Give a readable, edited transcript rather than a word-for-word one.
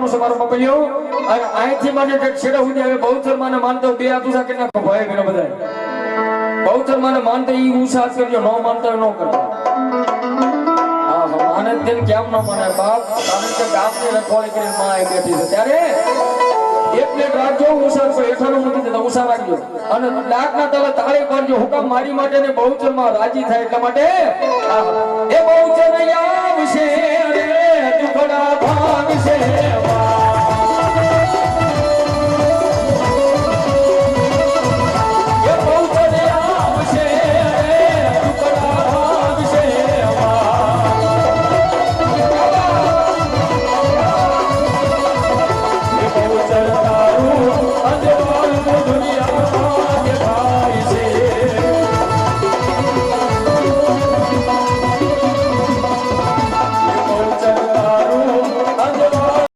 કરવાનું છે મારો પપૈયો અને અહીંથી મને જે છેડા સુધી હવે બહુચર માને માનતો બે હાથ ઉસા કે નાખો ભાઈ બેનો બધા બહુચર માને માનતો ઈ ઉસા કરજો ન માનતો ન કરજો હા માને તેમ કેમ ન માને બાપ કારણ કે ગામની રખવાળી કરીને માં આવી બેઠી છે ત્યારે એક પ્લેટ રાખજો ઉસા પર હેઠાનો મૂકી દેતા ઉસા રાખજો અને ડાકના તળે તાળી કરજો હુકમ મારી માટે ને બહુચર માં રાજી થાય એટલા માટે એ બહુચર આવશે રે ટુકડા ભાગશે